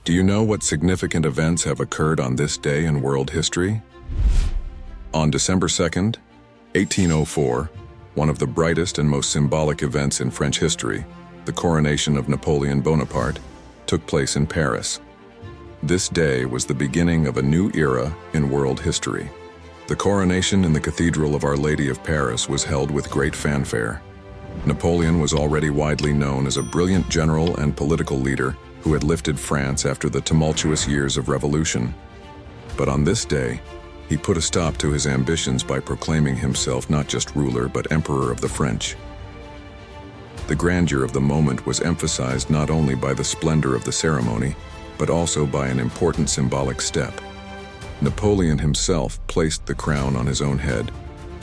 Do you know what significant events have occurred on this day in world history? On December 2nd, 1804, one of the brightest and most symbolic events in French history, the Coronation of Napoleon Bonaparte, took place in Paris. This day was the beginning of a new era in world history. The coronation in the Cathedral of Our Lady of Paris was held with great fanfare. Napoleon was already widely known as a brilliant general and political leader who had lifted France after the tumultuous years of revolution. But on this day, he put a stop to his ambitions by proclaiming himself not just ruler but emperor of the French. The grandeur of the moment was emphasized not only by the splendor of the ceremony, but also by an important symbolic step. Napoleon himself placed the crown on his own head,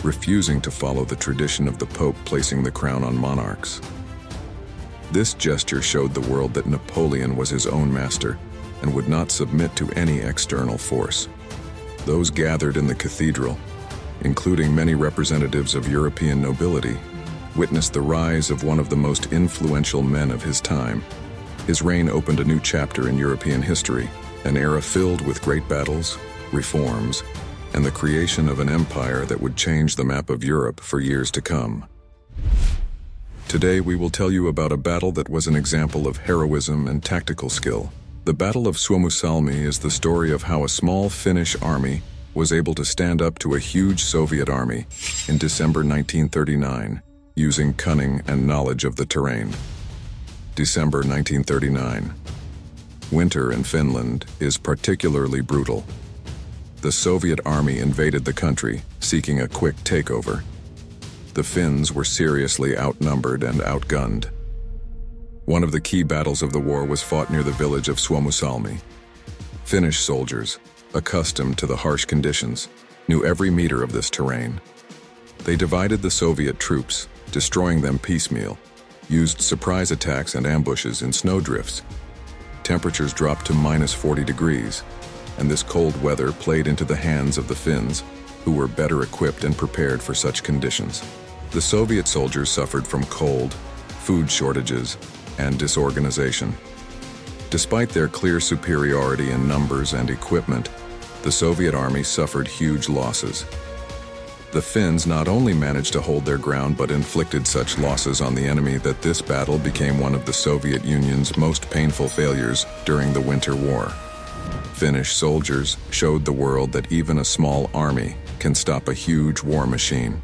refusing to follow the tradition of the Pope placing the crown on monarchs. This gesture showed the world that Napoleon was his own master and would not submit to any external force. Those gathered in the cathedral, including many representatives of European nobility, witnessed the rise of one of the most influential men of his time. His reign opened a new chapter in European history, an era filled with great battles, reforms, and the creation of an empire that would change the map of Europe for years to come. Today we will tell you about a battle that was an example of heroism and tactical skill. The Battle of Suomussalmi is the story of how a small Finnish army was able to stand up to a huge Soviet army in December 1939, using cunning and knowledge of the terrain. December 1939. Winter in Finland is particularly brutal. The Soviet army invaded the country, seeking a quick takeover. The Finns were seriously outnumbered and outgunned. One of the key battles of the war was fought near the village of Suomussalmi. Finnish soldiers, accustomed to the harsh conditions, knew every meter of this terrain. They divided the Soviet troops, destroying them piecemeal, used surprise attacks and ambushes in snowdrifts. Temperatures dropped to -40 degrees, and this cold weather played into the hands of the Finns, who were better equipped and prepared for such conditions. The Soviet soldiers suffered from cold, food shortages, and disorganization. Despite their clear superiority in numbers and equipment, the Soviet army suffered huge losses. The Finns not only managed to hold their ground but inflicted such losses on the enemy that this battle became one of the Soviet Union's most painful failures during the Winter War. Finnish soldiers showed the world that even a small army can stop a huge war machine.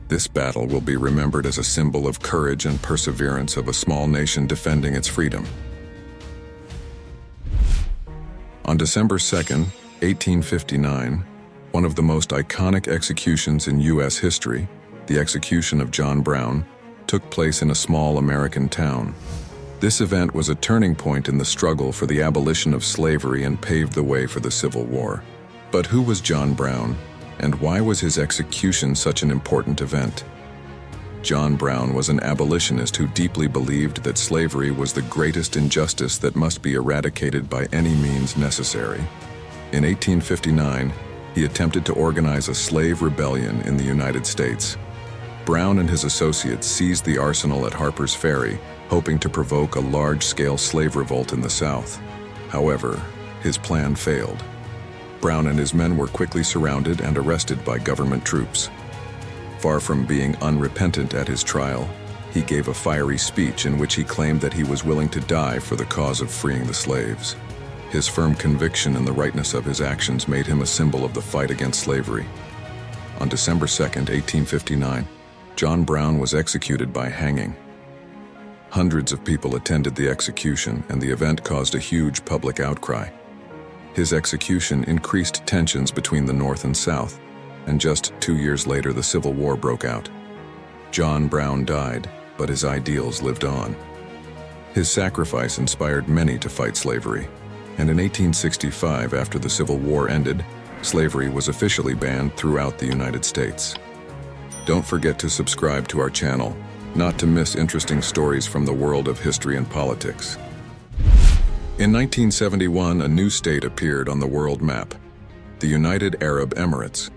This battle will be remembered as a symbol of courage and perseverance of a small nation defending its freedom. On December 2nd, 1859, one of the most iconic executions in U.S. history, the execution of John Brown, took place in a small American town. This event was a turning point in the struggle for the abolition of slavery and paved the way for the Civil War. But who was John Brown, and why was his execution such an important event? John Brown was an abolitionist who deeply believed that slavery was the greatest injustice that must be eradicated by any means necessary. In 1859, he attempted to organize a slave rebellion in the United States. Brown and his associates seized the arsenal at Harpers Ferry, hoping to provoke a large-scale slave revolt in the South. However, his plan failed. Brown and his men were quickly surrounded and arrested by government troops. Far from being unrepentant at his trial, he gave a fiery speech in which he claimed that he was willing to die for the cause of freeing the slaves. His firm conviction in the rightness of his actions made him a symbol of the fight against slavery. On December 2nd, 1859, John Brown was executed by hanging. Hundreds of people attended the execution, and the event caused a huge public outcry. His execution increased tensions between the North and South, and just 2 years later the Civil War broke out. John Brown died, but his ideals lived on. His sacrifice inspired many to fight slavery, and in 1865, after the Civil War ended, slavery was officially banned throughout the United States. Don't forget to subscribe to our channel, not to miss interesting stories from the world of history and politics. In 1971, a new state appeared on the world map, the United Arab Emirates.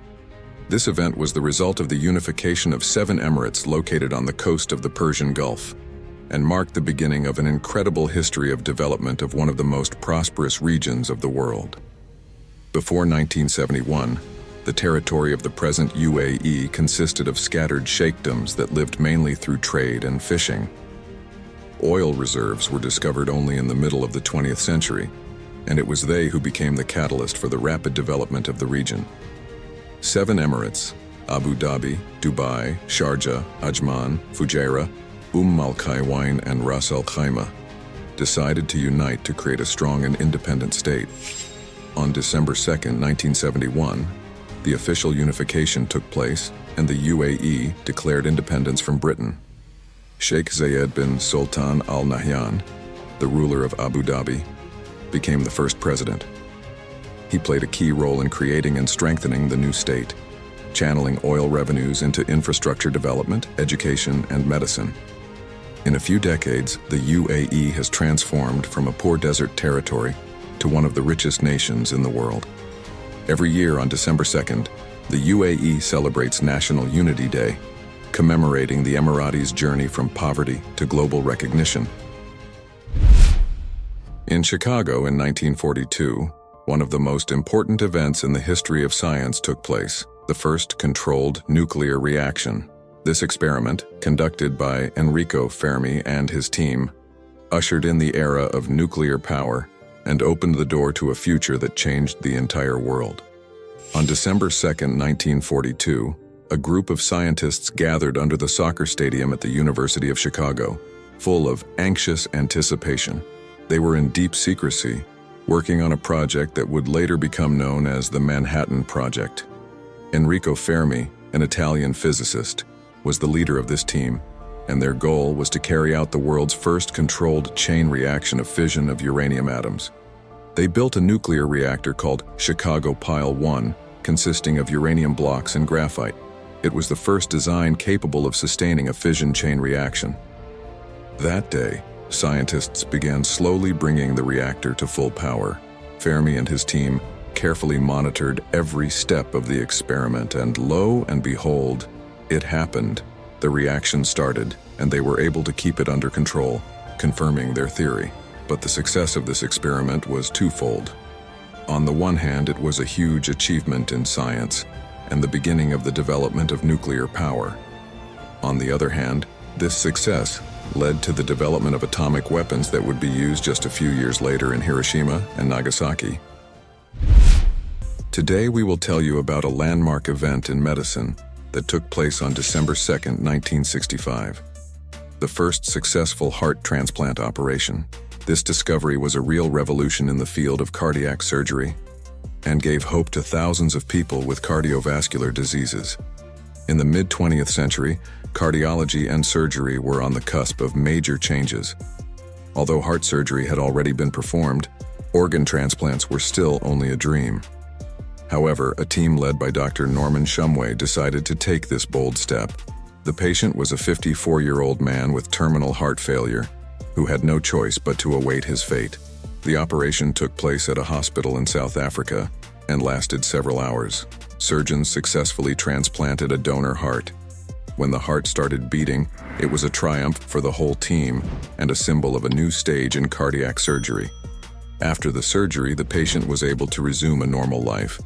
This event was the result of the unification of 7 emirates located on the coast of the Persian Gulf. and marked the beginning of an incredible history of development of one of the most prosperous regions of the world. Before 1971, the territory of the present UAE consisted of scattered sheikdoms that lived mainly through trade and fishing. Oil reserves were discovered only in the middle of the 20th century, and it was they who became the catalyst for the rapid development of the region. 7 emirates, Abu Dhabi, Dubai, Sharjah, Ajman, Fujairah, Al Quwain, and Ras Al Khaimah, decided to unite to create a strong and independent state. On December 2, 1971, the official unification took place, and the UAE declared independence from Britain. Sheikh Zayed bin Sultan Al Nahyan, the ruler of Abu Dhabi, became the first president. He played a key role in creating and strengthening the new state, channeling oil revenues into infrastructure development, education, and medicine. In a few decades, the UAE has transformed from a poor desert territory to one of the richest nations in the world. Every year on December 2nd, the UAE celebrates National Unity Day, commemorating the Emiratis' journey from poverty to global recognition. In Chicago in 1942, one of the most important events in the history of science took place, the first controlled nuclear reaction. This experiment, conducted by Enrico Fermi and his team, ushered in the era of nuclear power and opened the door to a future that changed the entire world. On December 2, 1942, a group of scientists gathered under the soccer stadium at the University of Chicago, full of anxious anticipation. They were in deep secrecy, working on a project that would later become known as the Manhattan Project. Enrico Fermi, an Italian physicist, was the leader of this team, and their goal was to carry out the world's first controlled chain reaction of fission of uranium atoms. They built a nuclear reactor called Chicago Pile 1, consisting of uranium blocks and graphite. It was the first design capable of sustaining a fission chain reaction. That day, scientists began slowly bringing the reactor to full power. Fermi and his team carefully monitored every step of the experiment, and lo and behold, it happened. The reaction started, and they were able to keep it under control, confirming their theory. But the success of this experiment was twofold. On the one hand, it was a huge achievement in science and the beginning of the development of nuclear power. On the other hand, this success led to the development of atomic weapons that would be used just a few years later in Hiroshima and Nagasaki. Today we will tell you about a landmark event in medicine that took place on December 2, 1965. The first successful heart transplant operation. This discovery was a real revolution in the field of cardiac surgery and gave hope to thousands of people with cardiovascular diseases. In the mid-20th century, cardiology and surgery were on the cusp of major changes. Although heart surgery had already been performed, organ transplants were still only a dream. However, a team led by Dr. Norman Shumway decided to take this bold step. The patient was a 54-year-old man with terminal heart failure, who had no choice but to await his fate. The operation took place at a hospital in South Africa and lasted several hours. Surgeons successfully transplanted a donor heart. When the heart started beating, it was a triumph for the whole team and a symbol of a new stage in cardiac surgery. After the surgery, the patient was able to resume a normal life,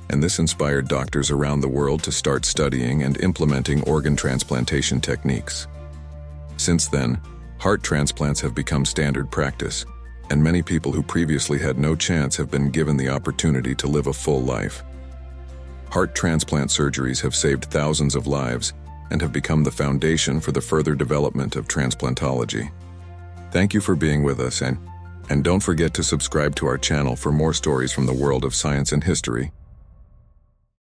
and this inspired doctors around the world to start studying and implementing organ transplantation techniques. Since then, heart transplants have become standard practice, and many people who previously had no chance have been given the opportunity to live a full life. Heart transplant surgeries have saved thousands of lives and have become the foundation for the further development of transplantology. Thank you for being with us, and don't forget to subscribe to our channel for more stories from the world of science and history.